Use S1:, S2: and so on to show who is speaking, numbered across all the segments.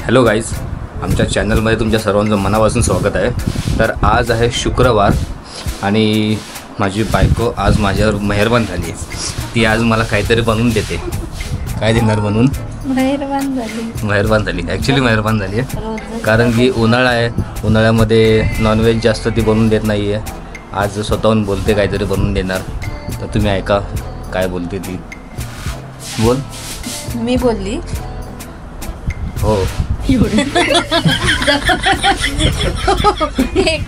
S1: Hello guys, आमच्या चॅनलमध्ये तुमच्या सर्वांचं मनापासून स्वागत आहे. तर आज आहे शुक्रवार आणि माझी बायको आज माझ्यावर मेहरबान झाली आहे. ती आज मला काहीतरी बनवून देते. काय देणार बनवून? मेहरबान झाली ॲक्च्युली मेहरबान झाली आहे, कारण की उन्हाळा आहे. उन्हाळ्यामध्ये नॉनव्हेज जास्त ती बनवून देत नाही आहे. आज स्वतःहून बोलते काहीतरी बनवून देणार. तर तुम्ही ऐका काय बोलते ती. बोल.
S2: मी बोलली
S1: हो.
S2: हे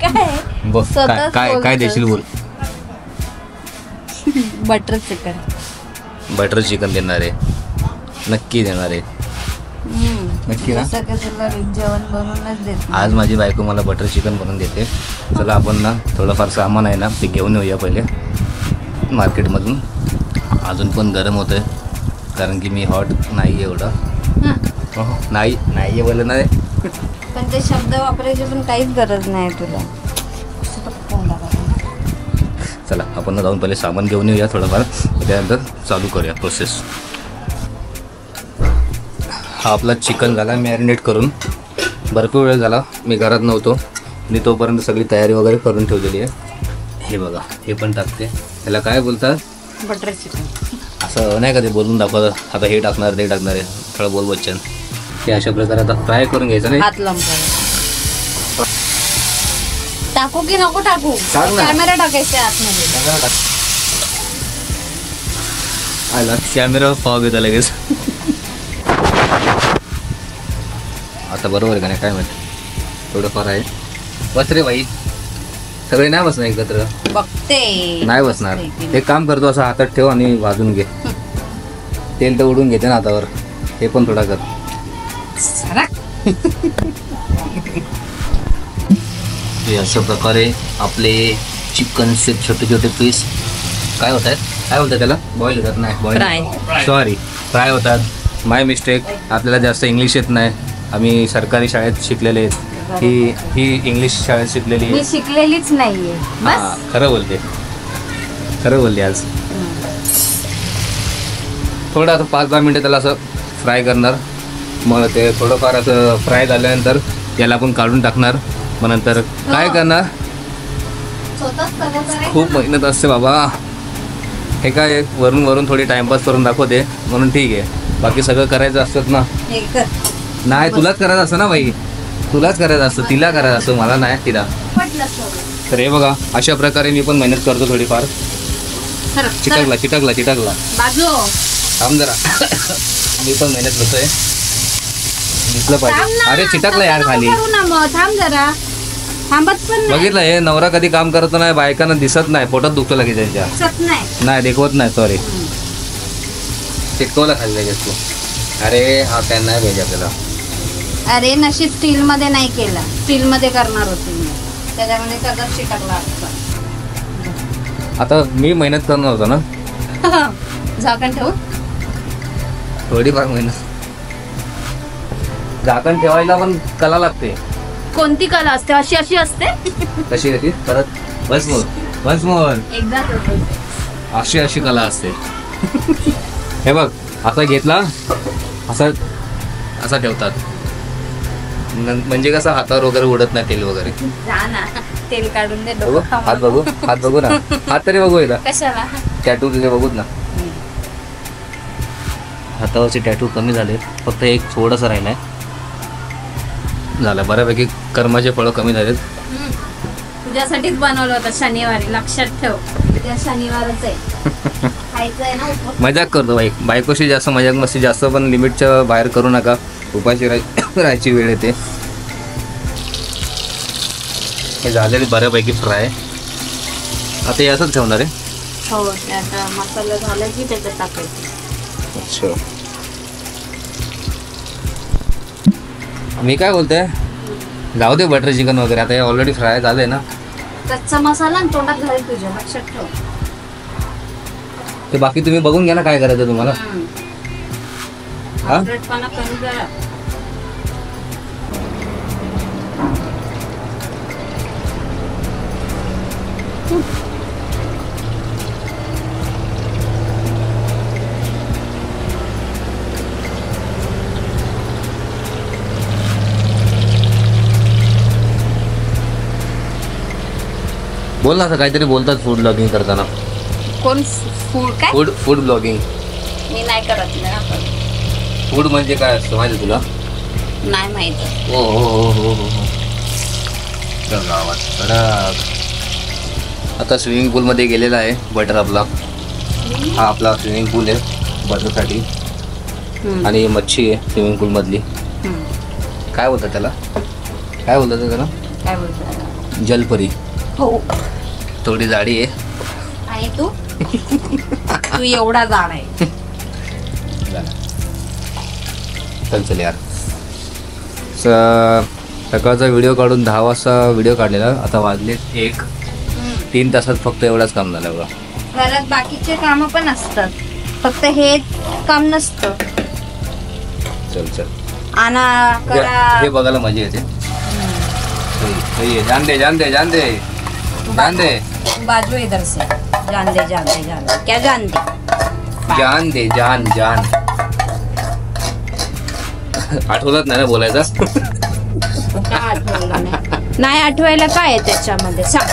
S2: काय
S1: बस काय काय देशील बोल.
S2: Butter chicken.
S1: बटर चिकन देणार आहे, नक्की देणार आहे. नक्की ना.
S2: जेवण बनवूनच देत.
S1: आज माझी बायको मला बटर चिकन बनवून देते. चला आपण ना थोडंफार सामान आहे ना ते घेऊन येऊया पहिले मार्केटमधून. अजून पण गरम होतं आहे, कारण की मी हॉट नाही एवढं. नाही आहे बोललं नाही.
S2: पण ते शब्द वापरायची पण काहीच गरज नाही तुला.
S1: चला आपण जाऊन पहिले सामान घेऊन येऊया थोडंफार, त्यानंतर चालू करूया प्रोसेस. हा आपला चिकन झाला मॅरिनेट करून. भरपूर वेळ झाला मी घरात नव्हतो आणि तोपर्यंत सगळी तयारी वगैरे करून ठेवलेली आहे. हे बघा, हे पण टाकते. ह्याला काय बोलतात?
S2: Butter chicken.
S1: असं नाही का ते बोलून दाखवतं, आता हे टाकणार ते टाकणार आहे. थोडं बोल बच्चन. हे अशा प्रकारे आता फ्राय करून घ्यायचं नाही.
S2: हात लांब टाकू की नको टाकू? कॅमेरा टाकायचा आतमध्ये.
S1: आला कॅमेरा पाव घेता लगेच. आता बरोबर आहे का नाही काय माहिती, थोडंफार आहे. बस रे बाई, सगळे नाही बसणार एकत्र.
S2: बघते
S1: नाही बसणार. एक काम करतो, असं हातात ठेव आणि भाजून घे. तेल तर उडून घेते ना हातावर. हे पण थोडा कर. अशा प्रकारे आपले चिकनचे छोटे छोटे पीस काय होत आहेत, काय बोलतात त्याला? बॉईल होतात. नाही बॉईल, सॉरी, फ्राय होतात. माय मिस्टेक. आपल्याला जास्त इंग्लिश येत नाही. आम्ही सरकारी शाळेत शिकलेले आहेत. ही इंग्लिश शाळेत शिकलेली
S2: मी शिकलेलीच नाहीये.
S1: हां, खरं बोलते आज. थोडं आता 5-10 मिनटं त्याला असं फ्राय करणार. मग ते थोडंफार असं फ्राय झाल्यानंतर याला आपण काढून टाकणार. मग नंतर काय करणार? खूप मेहनत असते बाबा. हे काय वरून थोडी टाइमपास करून दाखवते म्हणून ठीक आहे. बाकी सगळं करायचं असतं ना. नाही, तुलाच करायचं असतं ना बाई. तुलाच करायचं असतं, तिला करायचं असतं, मला नाही, तिला. तर हे बघा, अशा प्रकारे मी पण मेहनत करतो थोडीफार. चिटकला थांब जरा. मी पण मेहनत करतोय. दिसलं पाहिजे. अरे चिटकला यार खाली.
S2: थांब जरा. थांबत पण
S1: बघितलं, हे नवरा कधी काम करत नाही, बायकांना दिसत नाही, पोटात दुखतो लगेच त्यांच्या. नाही देखवत नाही, सॉरी. चिटकवला खाली लगेच तू. अरे हा पॅन नाही पाहिजे आपल्याला.
S2: अरे नशीब स्टील मध्ये नाही केला. स्टील मध्ये करणार होते मी, त्याच्यामध्ये सगळं चिटकला असतं.
S1: आता मी मेहनत करणार होतो ना.
S2: झाकण ठेवू.
S1: थोडीफार मेहनत. झाकण ठेवायला पण कला लागते.
S2: कोणती कला असते? अशी असते.
S1: कशी परत वन्स मोर
S2: एकदा
S1: अशी कला असते. हे बघ, असा घेतला, असा ठेवतात. म्हणजे कसं हातावर वगैरे उडत नाही तेल वगैरे.
S2: तेल काढून दे.
S1: हात बघू ना. हात तरी बघू एकदा.
S2: कशाला?
S1: टॅटू तुझे बघूत ना. हातावरचे टॅटू कमी झाले, फक्त एक थोडंसं राहिलंय. झालं बऱ्यापैकी. कर्माचे फळं कमी झालेत.
S2: तुझ्यासाठीच बनवलं होतं शनिवारी, लक्षात ठेव. उद्या शनिवारच आहे. खायचं आहे ना.
S1: मजाक करतो बाई. बायकोशी जास्त मजाक मस्ती जास्त पण लिमिटच्या बाहेर करू नका. उपाशी राहायची वेळ येते. हे झालेले बऱ्यापैकी फ्राय. आता हे असंच ठेवणार आहे.
S2: हो, आता मसाला झाला की त्याच्यात टाकायचं.
S1: अच्छा, मी काय बोलतोय, जाऊ दे बटर चिकन वगैरे. आता हे ऑलरेडी फ्राय झालंय ना.
S2: कच्चा मसाला आणि तोंडात घालेल तुझ्या, लक्षात ठेव.
S1: ते बाकी तुम्ही बघून घ्या ना काय करायचं तुम्हाला. हा,
S2: कमी करा.
S1: बोल ना, असं काहीतरी बोलतात फूड ब्लॉगिंग करताना.
S2: कोण फूड काय?
S1: Food blogging.
S2: मी नाही करत ना.
S1: फूड म्हणजे काय असतं माहिती तुला?
S2: नाही माहित.
S1: हो हो हो हो हो हो. चल गावात कडक. आता स्विमिंग पूलमध्ये गेलेला आहे बटर आपला. हा आपला स्विमिंग पूल आहे बटरसाठी. आणि मच्छी आहे स्विमिंग पूलमधली. काय बोलतात त्याला? काय बोलतात त्याला?
S2: काय बोलतात?
S1: जलपरी.
S2: हो.
S1: थोडी जाडी आहे.
S2: आणि तू तू एवढा जाड आहे.
S1: चल यार. सकाळचा व्हिडिओ काढून 10 वाजता व्हिडिओ काढलेला. आता वाजले 1. 3 तासात फक्त एवढाच काम झालं बघा.
S2: घरात बाकीचे काम पण असतात, फक्त हे काम नसतं.
S1: चल
S2: आणा करा.
S1: हे बघायला मजा येते. जान दे
S2: बाजू इधर से. जान दे क्या जान दे. जान
S1: आठवत नाही ना बोलायचं.
S2: नाही आठवायला काय आहे त्याच्यामध्ये सांग.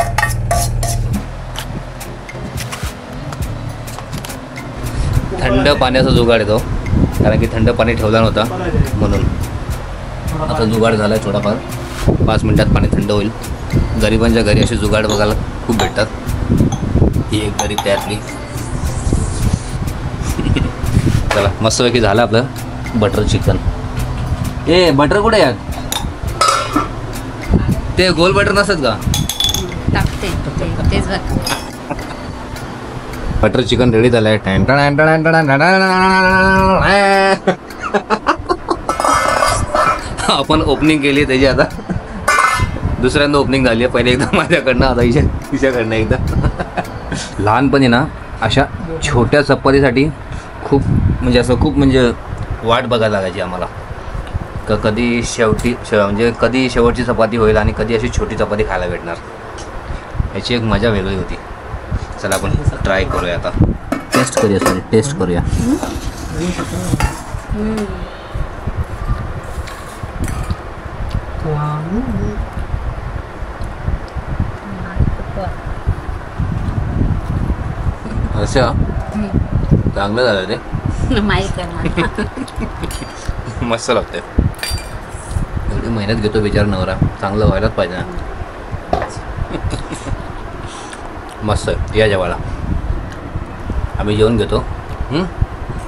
S1: थंड पाण्याचा जुगाड येतो, कारण की थंड पाणी ठेवला नव्हता म्हणून. आता जुगाड झाला आहे थोडाफार. 5 मिनिटात पाणी थंड होईल. गरिबांच्या घरी असे जुगाड बघायला खूप भेटतात. ही एक गरीब त्यातली. चला मस्तपैकी झालं आपलं बटर चिकन. ए बटर कुठे यार? ते गोल बटर नसत का?
S2: टाकते तेच
S1: बटर चिकन रेडी झालंय. आपण ओपनिंग केली त्याची. आता दुसऱ्यांदा ओपनिंग झाली आहे. पहिले एकदा माझ्याकडनं, आता हिच्याकडनं एकदा. लहानपणी ना अशा छोट्या चपातीसाठी खूप म्हणजे वाट बघायला लागायची आम्हाला. कधी म्हणजे कधी शेवटची चपाती होईल आणि कधी अशी छोटी चपाती खायला भेटणार. याची एक मजा वेगळी होती. चला आपण ट्राय करूया आता. टेस्ट करूया. अच्छा चांगलं झालं रे.
S2: माहित आहे.
S1: मस्त लागतंय. एवढी मेहनत घेतो बिचारा नवरा, चांगलं व्हायलाच पाहिजे ना. मस्त आहे. या जेवायला. आम्ही जेवण घेतो.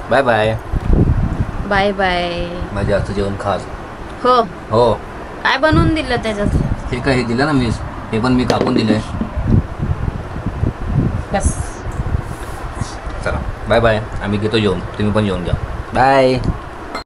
S1: Bye bye. माझ्या हातचं जेवण खास. हो.
S2: काय बनवून दिलं त्याच्यात?
S1: हे काय, हे दिलं ना मी. हे पण मी कापून दिलंय.
S2: बस.
S1: चला बाय बाय. आम्ही घेतो जेवण, तुम्ही पण जेवण घ्या. बाय.